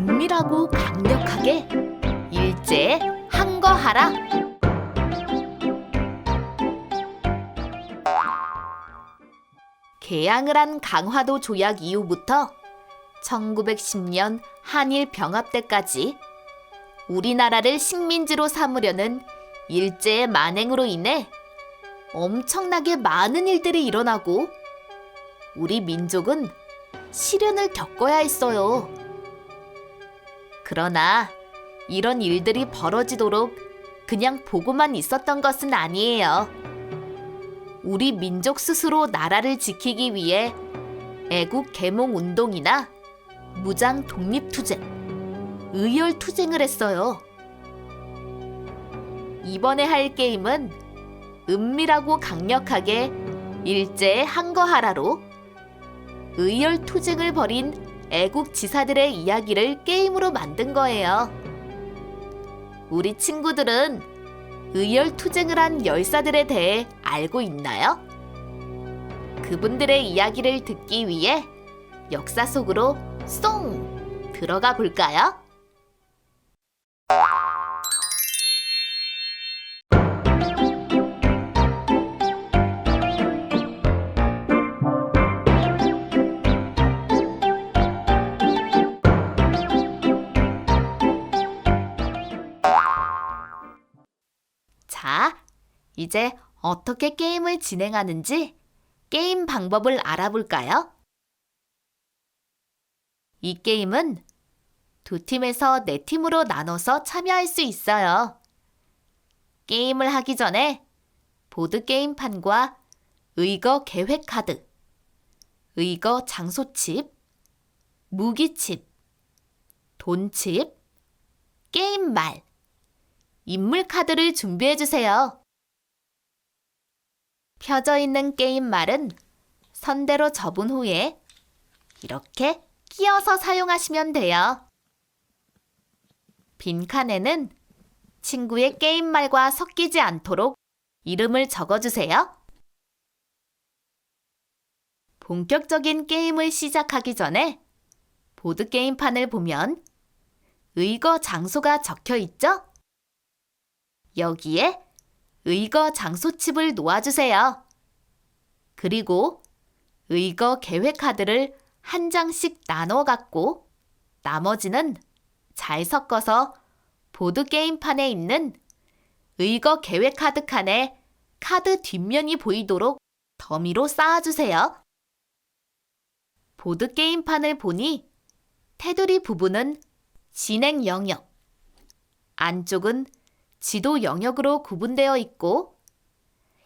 은밀하고 강력하게 일제에 항거하라. 개항을 한 강화도 조약 이후부터 1910년 한일 병합 때까지 우리나라를 식민지로 삼으려는 일제의 만행으로 인해 엄청나게 많은 일들이 일어나고 우리 민족은 시련을 겪어야 했어요. 그러나 이런 일들이 벌어지도록 그냥 보고만 있었던 것은 아니에요. 우리 민족 스스로 나라를 지키기 위해 애국 계몽 운동이나 무장 독립투쟁, 의열투쟁을 했어요. 이번에 할 게임은 은밀하고 강력하게 일제에 항거하라로 의열투쟁을 벌인 애국지사들의 이야기를 게임으로 만든 거예요. 우리 친구들은 의열투쟁을 한 열사들에 대해 알고 있나요? 그분들의 이야기를 듣기 위해 역사 속으로 쏙 들어가 볼까요? 자, 이제 어떻게 게임을 진행하는지 게임 방법을 알아볼까요? 이 게임은 두 팀에서 네 팀으로 나눠서 참여할 수 있어요. 게임을 하기 전에 보드게임판과 의거 계획 카드, 의거 장소칩, 무기칩, 돈칩, 게임말, 인물 카드를 준비해주세요. 펴져 있는 게임말은 선대로 접은 후에 이렇게 끼워서 사용하시면 돼요. 빈칸에는 친구의 게임말과 섞이지 않도록 이름을 적어주세요. 본격적인 게임을 시작하기 전에 보드게임판을 보면 의거 장소가 적혀 있죠? 여기에 의거 장소칩을 놓아주세요. 그리고 의거 계획 카드를 한 장씩 나눠 갖고 나머지는 잘 섞어서 보드게임판에 있는 의거 계획 카드 칸에 카드 뒷면이 보이도록 더미로 쌓아주세요. 보드게임판을 보니 테두리 부분은 진행 영역, 안쪽은 지도 영역으로 구분되어 있고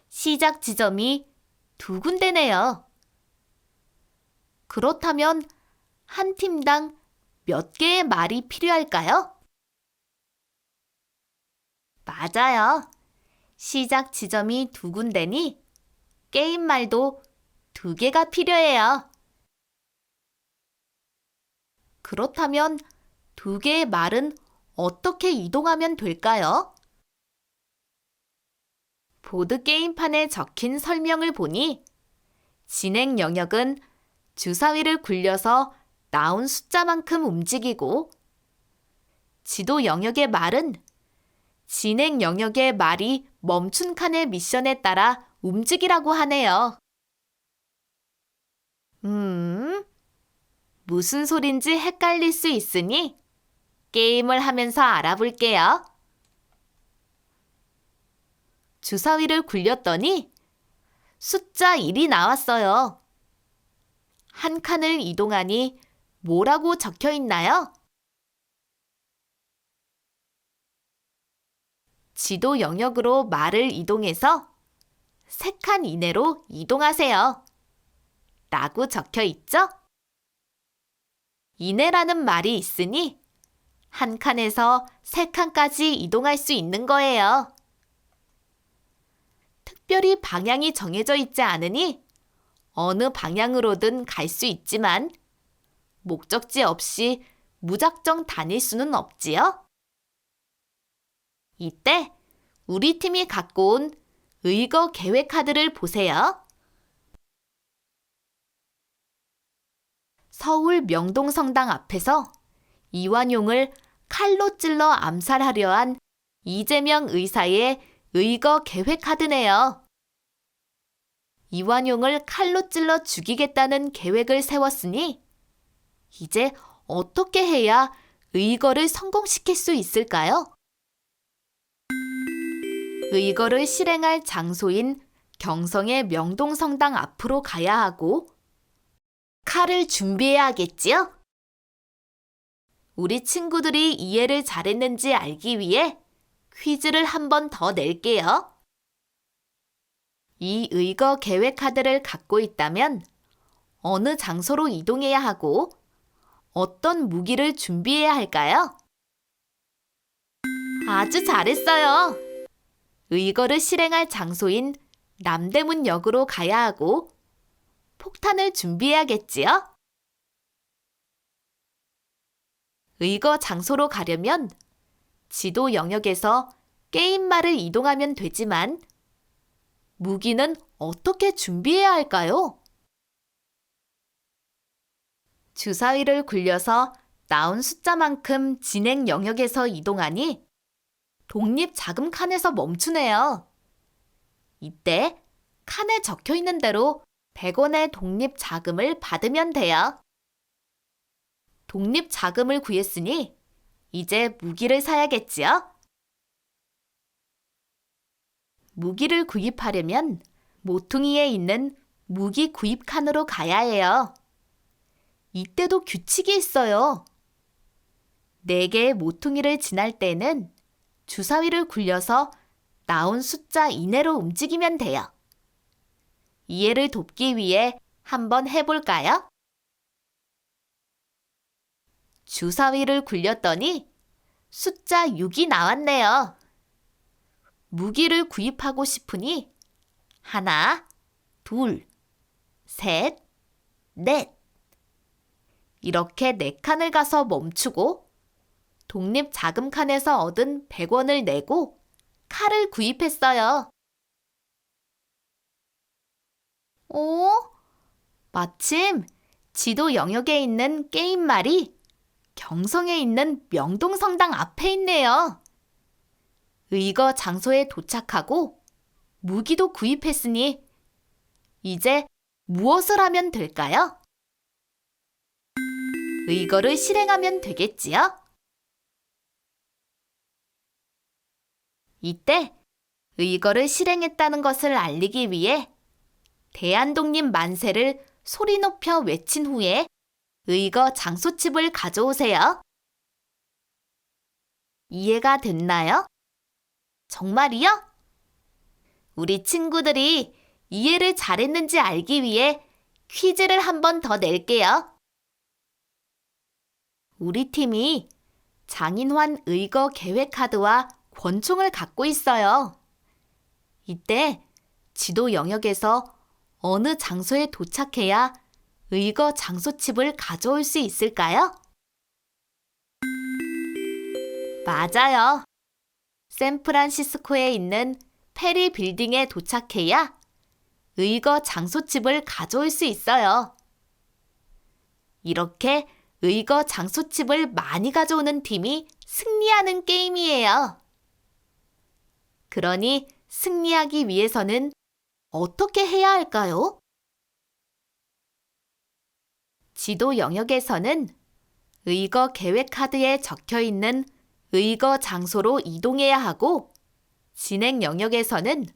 시작 지점이 두 군데네요. 그렇다면 한 팀당 몇 개의 말이 필요할까요? 맞아요. 시작 지점이 두 군데니 게임말도 두 개가 필요해요. 그렇다면 두 개의 말은 어떻게 이동하면 될까요? 보드게임판에 적힌 설명을 보니 진행 영역은 주사위를 굴려서 나온 숫자만큼 움직이고 지도 영역의 말은 진행 영역의 말이 멈춘 칸의 미션에 따라 움직이라고 하네요. 무슨 소린지 헷갈릴 수 있으니 게임을 하면서 알아볼게요. 주사위를 굴렸더니 숫자 1이 나왔어요. 한 칸을 이동하니 뭐라고 적혀 있나요? 지도 영역으로 말을 이동해서 3칸 이내로 이동하세요. 라고 적혀 있죠? 이내라는 말이 있으니 한 칸에서 3칸까지 이동할 수 있는 거예요. 특별히 방향이 정해져 있지 않으니 어느 방향으로든 갈 수 있지만 목적지 없이 무작정 다닐 수는 없지요? 이때 우리 팀이 갖고 온 의거 계획 카드를 보세요. 서울 명동성당 앞에서 이완용을 칼로 찔러 암살하려 한 이재명 의사의 의거 계획 카드네요. 이완용을 칼로 찔러 죽이겠다는 계획을 세웠으니 이제 어떻게 해야 의거를 성공시킬 수 있을까요? 의거를 실행할 장소인 경성의 명동성당 앞으로 가야 하고 칼을 준비해야 하겠지요? 우리 친구들이 이해를 잘했는지 알기 위해 퀴즈를 한 번 더 낼게요. 이 의거 계획 카드를 갖고 있다면 어느 장소로 이동해야 하고 어떤 무기를 준비해야 할까요? 아주 잘했어요. 의거를 실행할 장소인 남대문역으로 가야 하고 폭탄을 준비해야겠지요? 의거 장소로 가려면 지도 영역에서 게임말을 이동하면 되지만 무기는 어떻게 준비해야 할까요? 주사위를 굴려서 나온 숫자만큼 진행 영역에서 이동하니 독립 자금 칸에서 멈추네요. 이때 칸에 적혀 있는 대로 100원의 독립 자금을 받으면 돼요. 독립 자금을 구했으니 이제 무기를 사야겠지요? 무기를 구입하려면 모퉁이에 있는 무기 구입 칸으로 가야 해요. 이때도 규칙이 있어요. 4개의 모퉁이를 지날 때는 주사위를 굴려서 나온 숫자 이내로 움직이면 돼요. 이해를 돕기 위해 한번 해볼까요? 주사위를 굴렸더니 숫자 6이 나왔네요. 무기를 구입하고 싶으니 하나, 둘, 셋, 넷. 이렇게 4칸을 가서 멈추고 독립 자금 칸에서 얻은 100원을 내고 칼을 구입했어요. 오, 마침 지도 영역에 있는 게임말이 경성에 있는 명동성당 앞에 있네요. 의거 장소에 도착하고 무기도 구입했으니 이제 무엇을 하면 될까요? 의거를 실행하면 되겠지요? 이때 의거를 실행했다는 것을 알리기 위해 대한독립 만세를 소리 높여 외친 후에 의거 장소칩을 가져오세요. 이해가 됐나요? 정말이요? 우리 친구들이 이해를 잘했는지 알기 위해 퀴즈를 한 번 더 낼게요. 우리 팀이 장인환 의거 계획 카드와 권총을 갖고 있어요. 이때 지도 영역에서 어느 장소에 도착해야 의거 장소칩을 가져올 수 있을까요? 맞아요. 샌프란시스코에 있는 페리 빌딩에 도착해야 의거 장소칩을 가져올 수 있어요. 이렇게 의거 장소칩을 많이 가져오는 팀이 승리하는 게임이에요. 그러니 승리하기 위해서는 어떻게 해야 할까요? 지도 영역에서는 의거 계획 카드에 적혀 있는 의거 장소로 이동해야 하고 진행 영역에서는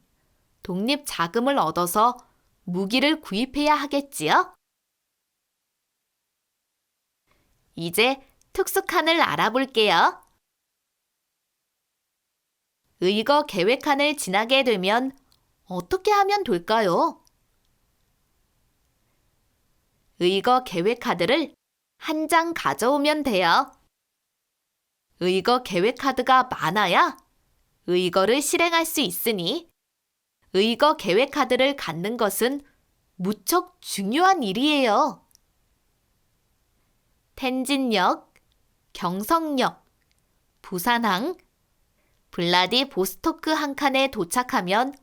독립 자금을 얻어서 무기를 구입해야 하겠지요? 이제 특수칸을 알아볼게요. 의거 계획칸을 지나게 되면 어떻게 하면 될까요? 의거 계획 카드를 한 장 가져오면 돼요. 의거 계획 카드가 많아야 의거를 실행할 수 있으니 의거 계획 카드를 갖는 것은 무척 중요한 일이에요. 텐진역, 경성역, 부산항, 블라디보스토크 한 칸에 도착하면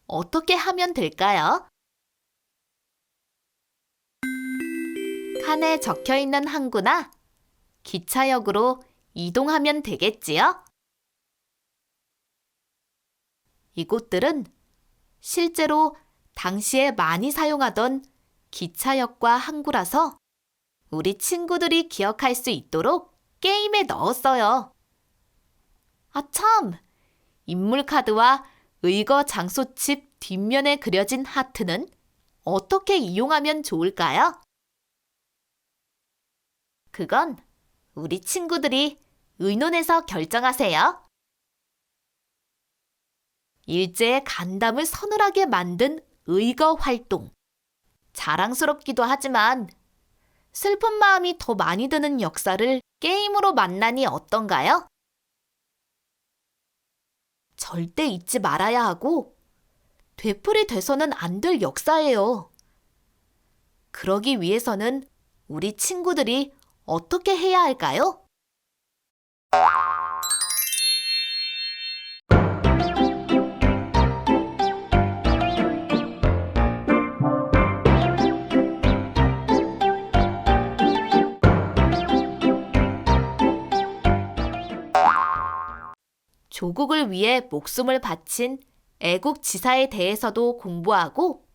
어떻게 하면 될까요? 칸에 적혀 있는 항구나 기차역으로 이동하면 되겠지요? 이곳들은 실제로 당시에 많이 사용하던 기차역과 항구라서 우리 친구들이 기억할 수 있도록 게임에 넣었어요. 아, 참! 인물 카드와 의거 장소칩 뒷면에 그려진 하트는 어떻게 이용하면 좋을까요? 그건 우리 친구들이 의논해서 결정하세요. 일제의 간담을 서늘하게 만든 의거 활동. 자랑스럽기도 하지만 슬픈 마음이 더 많이 드는 역사를 게임으로 만나니 어떤가요? 절대 잊지 말아야 하고 되풀이 돼서는 안 될 역사예요. 그러기 위해서는 우리 친구들이 어떻게 해야 할까요? 조국을 위해 목숨을 바친 애국지사에 대해서도 공부하고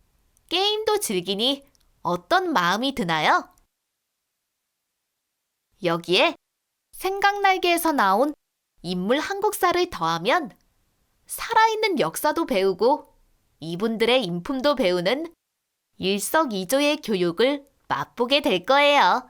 게임도 즐기니 어떤 마음이 드나요? 여기에 생각날개에서 나온 인물 한국사를 더하면 살아있는 역사도 배우고 이분들의 인품도 배우는 일석이조의 교육을 맛보게 될 거예요.